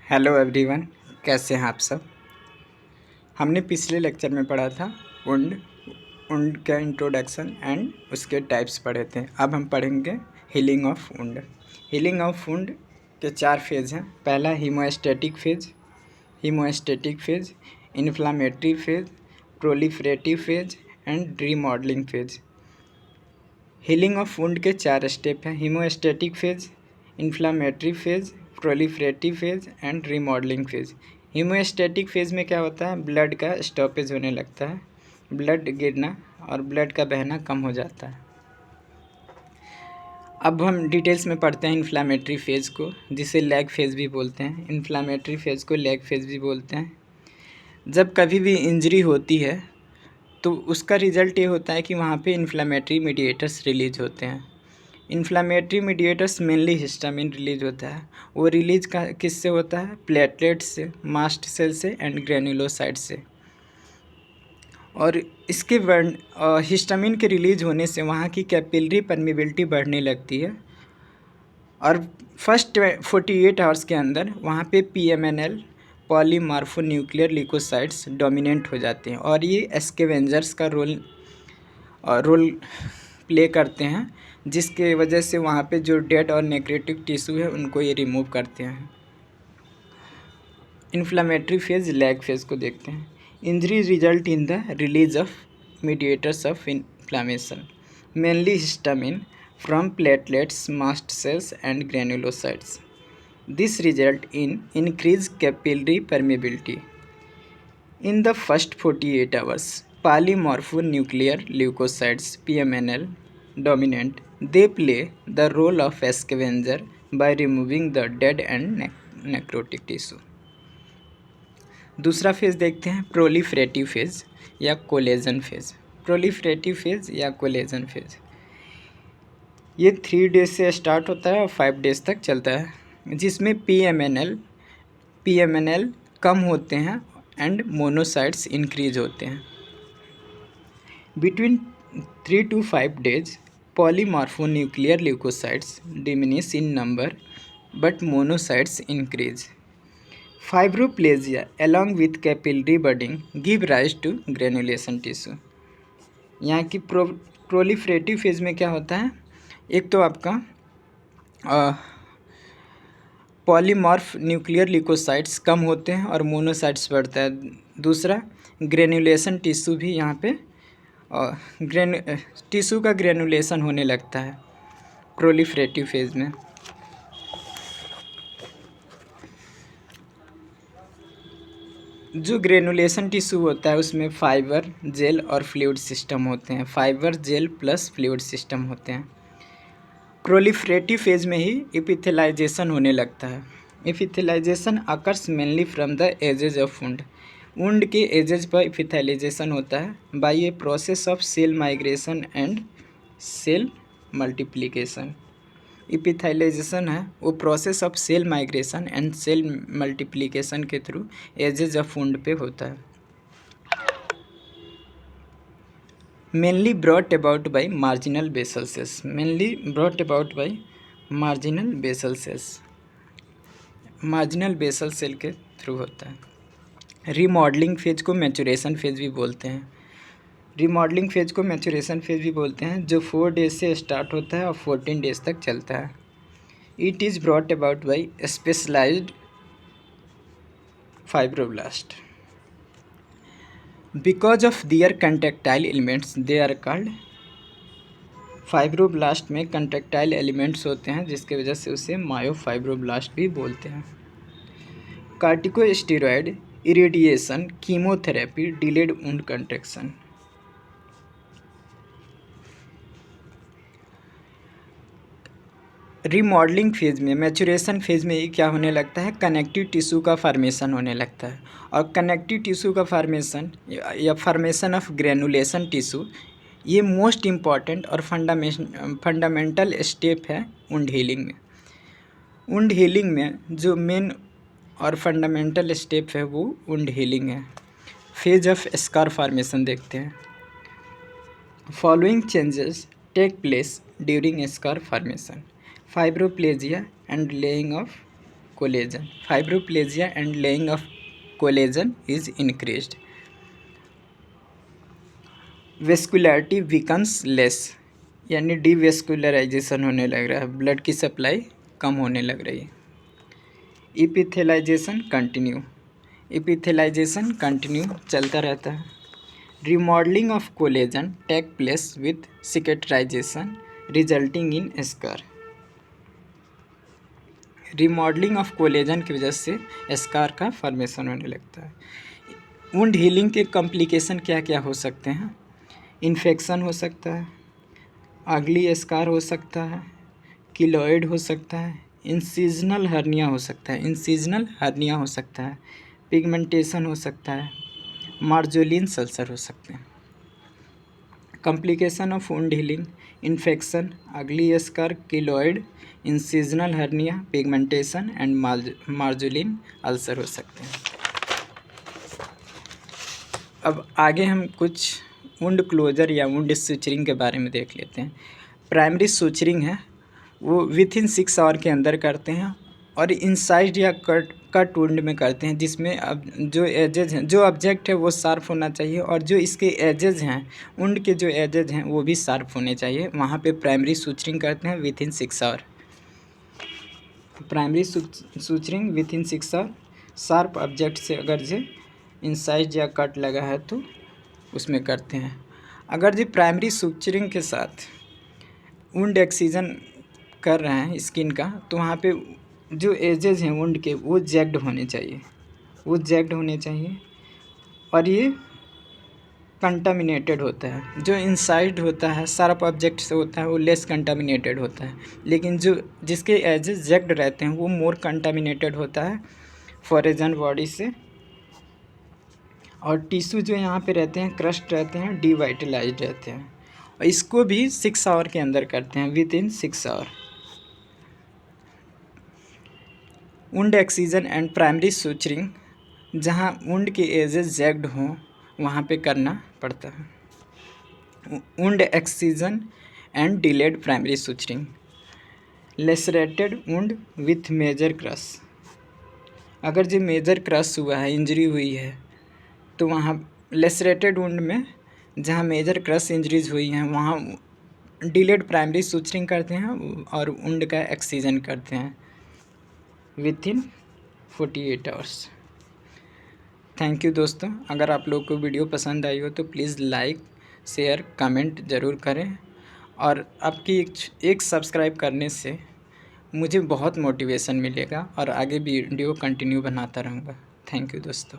Hello everyone, कैसे हैं आप सब। हमने पिछले लेक्चर में पढ़ा था वुंड वुंड का इंट्रोडक्शन एंड उसके टाइप्स पढ़े थे। अब हम पढ़ेंगे healing of wound. Healing of wound के 4 फेज़ हैं। पहला haemostatic phase, inflammatory phase, proliferative phase and remodelling phase. Healing of wound के 4 स्टेप हैं: haemostatic phase, inflammatory phase, proliferative phase and remodelling phase. Haemostatic phase में क्या होता है, blood का स्टॉपेज होने लगता है, ब्लड गिरना और ब्लड का बहना कम हो जाता है। अब हम डिटेल्स में पढ़ते हैं इन्फ्लामेटरी फेज़ को, जिसे लैग फेज़ भी बोलते हैं। इन्फ्लामेटरी फेज़ को लैग फेज़ भी बोलते हैं। जब कभी भी इंजरी होती है तो उसका रिज़ल्ट ये होता है कि वहाँ पे इन्फ्लामेटरी मीडिएटर्स रिलीज होते हैं। Inflammatory mediators mainly histamine release होता है। वो रिलीज का किससे होता है, प्लेटलेट्स से, मास्ट सेल से एंड ग्रेन्युलोसाइट से। और इसके हिस्टामिन के रिलीज होने से वहाँ की कैपिलरी परमिबिलिटी बढ़ने लगती है और फर्स्ट 48 आवर्स के अंदर वहाँ पे PMNL पॉलीमार्फोन्यूक्लियर ल्यूकोसाइट्स डोमिनेंट हो जाते हैं और ये स्कैवेंजर्स का रोल प्ले करते हैं, जिसके वजह से वहाँ पे जो डेड और नेक्रोटिक टिश्यू है उनको ये रिमूव करते हैं। इन्फ्लामेटरी फेज़ लैग फेज़ को देखते हैं। Injury result in the release of mediators of inflammation, mainly histamine from platelets, mast cells and granulocytes. This result in increased capillary permeability. In the first 48 hours, polymorphonuclear leukocytes (PMNL) dominant. They play the role of scavenger by removing the dead and necrotic tissue. दूसरा phase देखते हैं proliferative phase या collagen phase. Proliferative phase या collagen phase ये 3 days से start होता है और 5 डेज तक चलता है, जिसमें PMNL कम होते हैं एंड मोनोसाइट्स इंक्रीज होते हैं। Between 3 to 5 days polymorphonuclear leukocytes diminish in number but monocytes increase. Fibroplasia along with capillary budding give rise to granulation tissue. यहाँ की प्रोलिफरेटिव फेज़ में क्या होता है, एक तो आपका पॉलीमॉर्फ न्यूक्लियर ल्यूकोसाइट्स कम होते हैं और मोनोसाइट्स बढ़ता है। दूसरा ग्रेनुलेशन टिश्यू भी यहाँ पे टिश्यू का ग्रेनुलेशन होने लगता है प्रोलिफरेटिव फेज़ में। जो ग्रेनुलेशन टिश्यू होता है उसमें फाइबर, जेल और फ्लूइड सिस्टम होते हैं। Fibre, gel plus fluid system होते हैं। प्रोलिफरेटिव फेज़ में ही इपिथेलाइजेशन होने लगता है। Epithelialisation occurs mainly from the edges of wound. Wound के एजेज पर इपिथेलाइजेशन होता है by a process of cell migration and cell multiplication. Epithelialisation है वो process of cell migration and cell multiplication के थ्रू एजेज ऑफ वुंड पे होता है। mainly brought about by marginal basal cells. Mainly brought about by marginal basal cells. Marginal basal cell के through होता है। Remodelling phase को maturation phase भी बोलते हैं। रीमॉडलिंग फेज को मैचुरेशन फेज भी बोलते हैं, जो 4 डेज से स्टार्ट होता है और 14 डेज तक चलता है। It is brought about by specialised fibroblast. Because of their contractile elements they are called. Fibroblast में कंट्रेक्टाइल एलिमेंट्स होते हैं जिसकी वजह से उसे मायोफाइब्रोब्लास्ट भी बोलते हैं. Corticosteroid, irradiation, chemotherapy, delayed wound contraction. Remodelling phase में, मैचुरेशन फेज में ये क्या होने लगता है, कनेक्टिव टिश्यू का फार्मेशन होने लगता है। और कनेक्टिव टिश्यू का फार्मेशन या फार्मेशन ऑफ ग्रेनुलेशन टिश्यू ये मोस्ट इम्पॉर्टेंट और फंडामेंटल स्टेप है वुंड हीलिंग में. वुंड हीलिंग में जो मेन और फंडामेंटल स्टेप है वो वुंड हीलिंग है. फेज ऑफ स्कार फार्मेशन देखते हैं. Following changes take place during scar formation: fibroplasia and laying of collagen. Fibroplasia and laying of collagen is increased. Vascularity becomes less, यानी डिवेस्कुलराइजेशन होने लग रहा है, ब्लड की सप्लाई कम होने लग रही है. इपिथेलाइजेशन कंटिन्यू चलता रहता है. Remodelling of collagen take place with cicatrization resulting in scar. Remodelling of collagen की वजह से स्कार का फॉर्मेशन होने लगता है. वुंड हीलिंग के कॉम्प्लिकेशन क्या क्या हो सकते हैं? इन्फेक्शन हो सकता है, अगली स्कार हो सकता है, किलोइड हो सकता है, इंसिजनल हर्निया हो सकता है, पिगमेंटेशन हो सकता है, मार्जोलिन सल्सर हो सकते हैं. Complication of wound healing: infection, ugly scar, keloid, incisional hernia, pigmentation and Marjolin ulcer हो सकते हैं. अब आगे हम कुछ वुंड क्लोजर या वुंड सूचरिंग के बारे में देख लेते हैं. प्राइमरी सूचरिंग है वो विथिन 6 आवर के अंदर करते हैं और इंसाइड या कट वुंड में करते हैं, जिसमें अब जो एजेज हैं, जो ऑब्जेक्ट है वो शार्प होना चाहिए और जो इसके एजेज हैं, वुंड के जो एजेज हैं वो भी शार्प होने चाहिए. वहाँ पे प्राइमरी सूचरिंग करते हैं within 6 hour. Primary suturing within 6 hour. Sharp object से अगर जो इंसाइड या कट लगा है तो उसमें करते हैं. अगर जो प्राइमरी सूचरिंग के साथ वुंड एक्सीजन कर रहे हैं स्किन का, तो वहाँ पे जो एजेस हैं वुंड के वो जैक्ड होने चाहिए और ये कंटामिनेटेड होता है. जो इनसाइड होता है शार्प ऑब्जेक्ट से होता है वो लेस कंटामिनेटेड होता है, लेकिन जो जिसके एजेस जैक्ड रहते हैं वो मोर कंटामिनेटेड होता है फॉरेजन बॉडी से. और टिश्यू जो यहाँ पे रहते हैं क्रस्ट रहते हैं, डिवाइटलाइज्ड रहते हैं. और इसको भी 6 आवर के अंदर करते हैं within 6 hour. Wound excision and primary suturing, जहाँ वुंड के एजेस जैक्ड हों वहाँ पे करना पड़ता है. Wound excision and delayed primary suturing. Lacerated wound with major crush. अगर जो मेजर क्रश हुआ है, इंजरी हुई है, तो वहाँ लेसरेटेड वुंड में जहाँ मेजर क्रश इंजरीज हुई हैं वहाँ डिलेड प्राइमरी सूचरिंग करते हैं और वुंड का एक्सीजन करते हैं विथिन 48 आवर्स. थैंक यू दोस्तों. अगर आप लोग को वीडियो पसंद आई हो तो प्लीज़ लाइक, शेयर, कमेंट ज़रूर करें और आपकी एक सब्सक्राइब करने से मुझे बहुत मोटिवेशन मिलेगा और आगे भी वीडियो कंटिन्यू बनाता रहूँगा. थैंक यू दोस्तों.